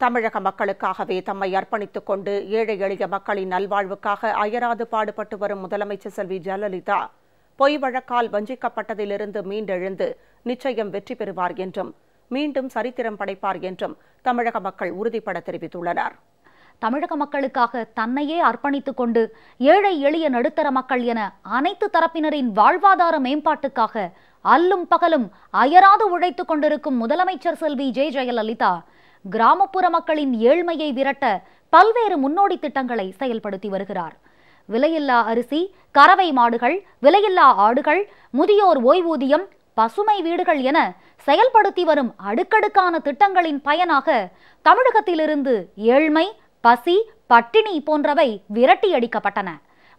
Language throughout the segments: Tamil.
தமிழக மக்களுக்காகவே தம்மை அர்ப்பணித்துக் கொண்டு ஏழை எளிய மக்களின் நல்வாழ்வுக்காக அயராது பாடுபட்டு வரும் முதலமைச்சர் செல்வி ஜெயலலிதா பொய் வழக்கால் வஞ்சிக்கப்பட்டதிலிருந்து மீண்டெழுந்து நிச்சயம் வெற்றி பெறுவார் என்றும் மீண்டும் சரித்திரம் படைப்பார் என்றும் தமிழக மக்கள் உறுதிபட தெரிவித்துள்ளனர். தமிழக மக்களுக்காக தன்னையே அர்ப்பணித்துக் கொண்டு ஏழை எளிய நடுத்தர மக்கள் என அனைத்து தரப்பினரின் வாழ்வாதார மேம்பாட்டுக்காக அல்லும் பகலும் அயராது உழைத்துக் கொண்டிருக்கும் முதலமைச்சர் செல்வி ஜெயலலிதா கிராமப்புற மக்களின் ஏழ்மையை விரட்ட பல்வேறு முன்னோடி திட்டங்களை செயல்படுத்தி வருகிறார். விலையில்லா அரிசி, கறவை மாடுகள், விலையில்லா ஆடுகள், முதியோர் ஓய்வூதியம், பசுமை வீடுகள் என செயல்படுத்தி வரும் அடுக்கடுக்கான திட்டங்களின் பயனாக தமிழகத்திலிருந்து ஏழ்மை, பசி, பட்டினி போன்றவை விரட்டியடிக்கப்பட்டன.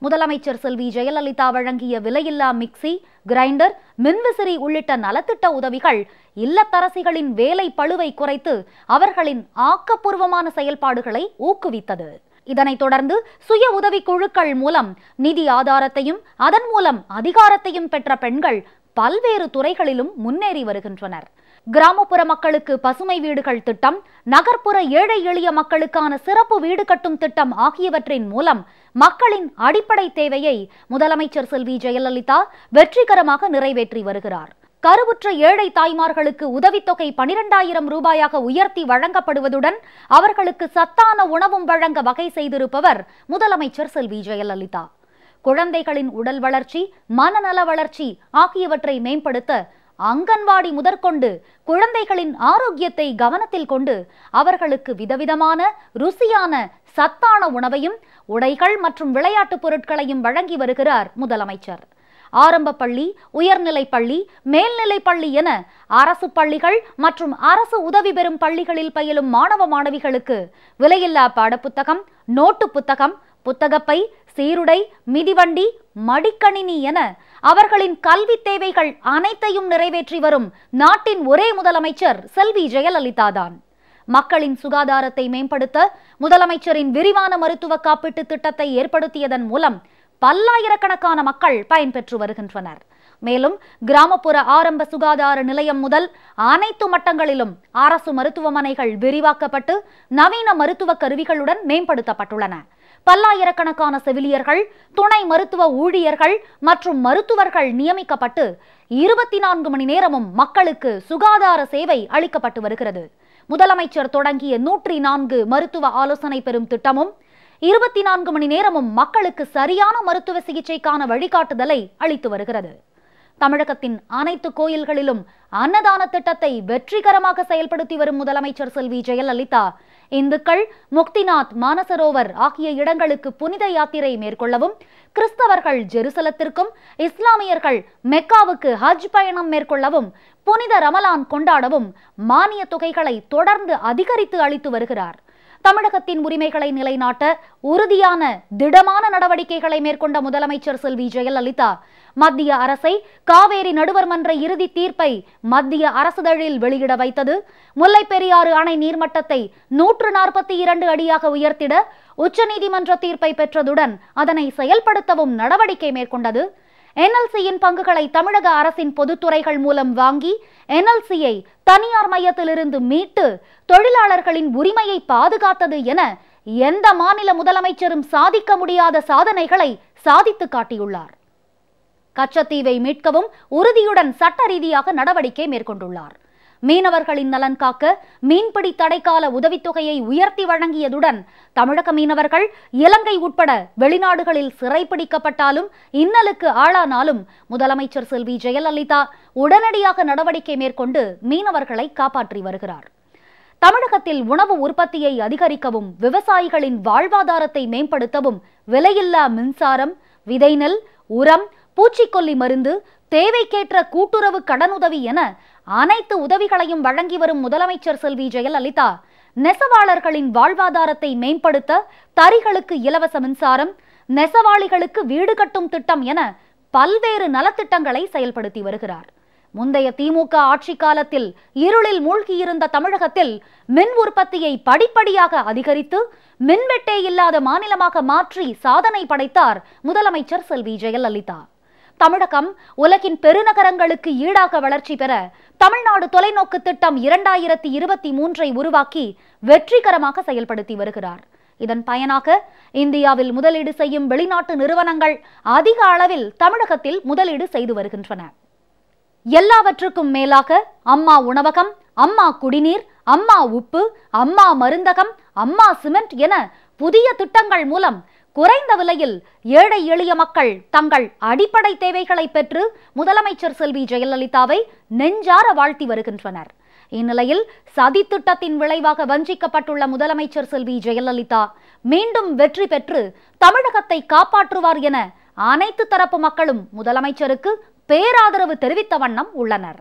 முதலமைச்சர் செல்வி ஜெயலலிதா வழங்கிய விலையில்லா மிக்சி, கிரைண்டர், மின்விசிறி உள்ளிட்ட நலத்திட்ட உதவிகள் இல்லத்தரசிகளின் வேலை பளுவை குறைத்து அவர்களின் ஆக்கப்பூர்வமான செயல்பாடுகளை ஊக்குவித்தது. இதனைத் தொடர்ந்து சுய உதவி குழுக்கள் மூலம் நிதி ஆதாரத்தையும் அதன் மூலம் அதிகாரத்தையும் பெற்ற பெண்கள் பல்வேறு துறைகளிலும் முன்னேறி வருகின்றனர். கிராமப்புற மக்களுக்கு பசுமை வீடுகள் திட்டம், நகர்ப்புற ஏழை எளிய மக்களுக்கான சிறப்பு வீடு கட்டும் திட்டம் ஆகியவற்றின் மூலம் மக்களின் அடிப்படை தேவையை முதலமைச்சர் செல்வி ஜெயலலிதா வெற்றிகரமாக நிறைவேற்றி வருகிறார். கருவுற்ற ஏழை தாய்மார்களுக்கு உதவித்தொகை 12,000 ரூபாயாக உயர்த்தி வழங்கப்படுவதுடன் அவர்களுக்கு சத்தான உணவும் வழங்க வகை செய்திருப்பவர் முதலமைச்சர் செல்வி ஜெயலலிதா. குழந்தைகளின் உடல் வளர்ச்சி, மனநல வளர்ச்சி ஆகியவற்றை மேம்படுத்த அங்கன்வாடி முதற்கொண்டு குழந்தைகளின் ஆரோக்கியத்தை கவனத்தில் கொண்டு அவர்களுக்கு விதவிதமான ருசியான சத்தான உணவையும் உடைகள் மற்றும் விளையாட்டுப் பொருட்களையும் வழங்கி வருகிறார் முதலமைச்சர். ஆரம்ப பள்ளி, உயர்நிலைப் பள்ளி, மேல்நிலைப் பள்ளி என அரசு பள்ளிகள் மற்றும் அரசு உதவி பெறும் பள்ளிகளில் பயிலும் மாணவ மாணவிகளுக்கு விலையில்லா பாடப்புத்தகம், நோட்டு புத்தகம், புத்தகப்பை, சீருடை, மிதிவண்டி, மடிக்கணினி என அவர்களின் கல்வி தேவைகள் அனைத்தையும் நிறைவேற்றி வரும் நாட்டின் ஒரே முதலமைச்சர் செல்வி ஜெயலலிதா தான். மக்களின் சுகாதாரத்தை மேம்படுத்த முதலமைச்சரின் விரிவான மருத்துவ காப்பீட்டு திட்டத்தை ஏற்படுத்தியதன் மூலம் பல்லாயிரக்கணக்கான மக்கள் பயன்பெற்று வருகின்றனர். மேலும் கிராமப்புற ஆரம்ப சுகாதார நிலையம் முதல் அனைத்து மட்டங்களிலும் அரசு மருத்துவமனைகள் விரிவாக்கப்பட்டு நவீன மருத்துவ கருவிகளுடன் மேம்படுத்தப்பட்டுள்ளன. பல்லாயிரக்கணக்கான செவிலியர்கள், துணை மருத்துவ ஊழியர்கள் மற்றும் மருத்துவர்கள் நியமிக்கப்பட்டு 24 மணி நேரமும் மக்களுக்கு சுகாதார சேவை அளிக்கப்பட்டு வருகிறது. முதலமைச்சர் தொடங்கிய 104 மருத்துவ ஆலோசனை பெறும் திட்டமும் 24 மணி நேரமும் மக்களுக்கு சரியான மருத்துவ சிகிச்சைக்கான வழிகாட்டுதலை அளித்து வருகிறது. தமிழகத்தின் அனைத்து கோயில்களிலும் அன்னதான திட்டத்தை வெற்றிகரமாக செயல்படுத்தி வரும் முதலமைச்சர் செல்வி ஜெயலலிதா இந்துக்கள் முக்திநாத், மானசரோவர் ஆகிய இடங்களுக்கு புனித யாத்திரை மேற்கொள்ளவும், கிறிஸ்தவர்கள் ஜெருசலத்திற்கும், இஸ்லாமியர்கள் மெக்காவுக்கு ஹஜ் பயணம் மேற்கொள்ளவும், புனித ரமலான் கொண்டாடவும் மானிய தொகைகளை தொடர்ந்து அதிகரித்து அளித்து வருகிறார். தமிழகத்தின் உரிமைகளை நிலைநாட்ட உறுதியான திடமான நடவடிக்கைகளை மேற்கொண்ட முதலமைச்சர் செல்வி ஜெயலலிதா மத்திய அரசை காவேரி நடுவர் மன்ற இறுதி தீர்ப்பை மத்திய அரசிதழில் வெளியிட வைத்தது, முல்லை பெரியாறு அணை நீர்மட்டத்தை 142 அடியாக உயர்த்திட உச்சநீதிமன்ற தீர்ப்பை பெற்றதுடன் அதனை செயல்படுத்தவும் நடவடிக்கை மேற்கொண்டது, NLCயின் பங்குகளை தமிழக அரசின் பொதுத்துறைகள் மூலம் வாங்கி NLCயை தனியார் மையத்திலிருந்து மீட்டு தொழிலாளர்களின் உரிமையை பாதுகாத்தது என எந்த மாநில முதலமைச்சரும் சாதிக்க முடியாத சாதனைகளை சாதித்து காட்டியுள்ளார். கச்சத்தீவை மீட்கவும் உறுதியுடன் சட்ட ரீதியாக நடவடிக்கை மேற்கொண்டுள்ளார். மீனவர்களின் நலன் காக்க மீன்பிடி தடைக்கால உதவித்தொகையை உயர்த்தி வழங்கியதுடன் தமிழக மீனவர்கள் இலங்கை உட்பட வெளிநாடுகளில் சிறைப்பிடிக்கப்பட்டாலும் இன்னலுக்கு ஆளானாலும் முதலமைச்சர் செல்வி ஜெயலலிதா உடனடியாக நடவடிக்கை மேற்கொண்டு மீனவர்களை காப்பாற்றி வருகிறார். தமிழகத்தில் உணவு உற்பத்தியை அதிகரிக்கவும், விவசாயிகளின் வாழ்வாதாரத்தை மேம்படுத்தவும் விலையில்லா மின்சாரம், விதை நெல், உரம், பூச்சிக்கொல்லி மருந்து, தேவைக்கேற்ற கூட்டுறவு கடனுதவி என அனைத்து உதவிகளையும் வழங்கி வரும் முதலமைச்சர் செல்வி ஜெயலலிதா நெசவாளர்களின் வாழ்வாதாரத்தை மேம்படுத்த தறிகளுக்கு இலவச மின்சாரம், நெசவாளிகளுக்கு வீடு கட்டும் திட்டம் என பல்வேறு நலத்திட்டங்களை செயல்படுத்தி வருகிறார். முந்தைய திமுக ஆட்சி காலத்தில் இருளில் மூழ்கியிருந்த தமிழகத்தில் மின் உற்பத்தியை படிப்படியாக அதிகரித்து மின்வெட்டே இல்லாத மாநிலமாக மாற்றி சாதனை படைத்தார் முதலமைச்சர் செல்வி ஜெயலலிதா. தமிழகம் உலகின் பெருநகரங்களுக்கு ஈடாக வளர்ச்சி பெற தமிழ்நாடு தொலைநோக்கு திட்டம் 2023 உருவாக்கி வெற்றிகரமாக செயல்படுத்தி வருகிறார். இதன் பயனாக இந்தியாவில் முதலீடு செய்யும் வெளிநாட்டு நிறுவனங்கள் அதிக அளவில் தமிழகத்தில் முதலீடு செய்து வருகின்றன. எல்லாவற்றுக்கும் மேலாக அம்மா உணவகம், அம்மா குடிநீர், அம்மா உப்பு, அம்மா மருந்தகம், அம்மா சிமெண்ட் என புதிய திட்டங்கள் மூலம் குறைந்த விலையில் ஏழை எளிய மக்கள் தங்கள் அடிப்படை தேவைகளை பெற்று முதலமைச்சர் செல்வி ஜெயலலிதாவை நெஞ்சார வாழ்த்தி வருகின்றனர். இந்நிலையில் சதி திட்டத்தின் விளைவாக வஞ்சிக்கப்பட்டுள்ள முதலமைச்சர் செல்வி ஜெயலலிதா மீண்டும் வெற்றி பெற்று தமிழகத்தை காப்பாற்றுவார் என அனைத்து தரப்பு மக்களும் முதலமைச்சருக்கு பேராதரவு தெரிவித்த வண்ணம் உள்ளனர்.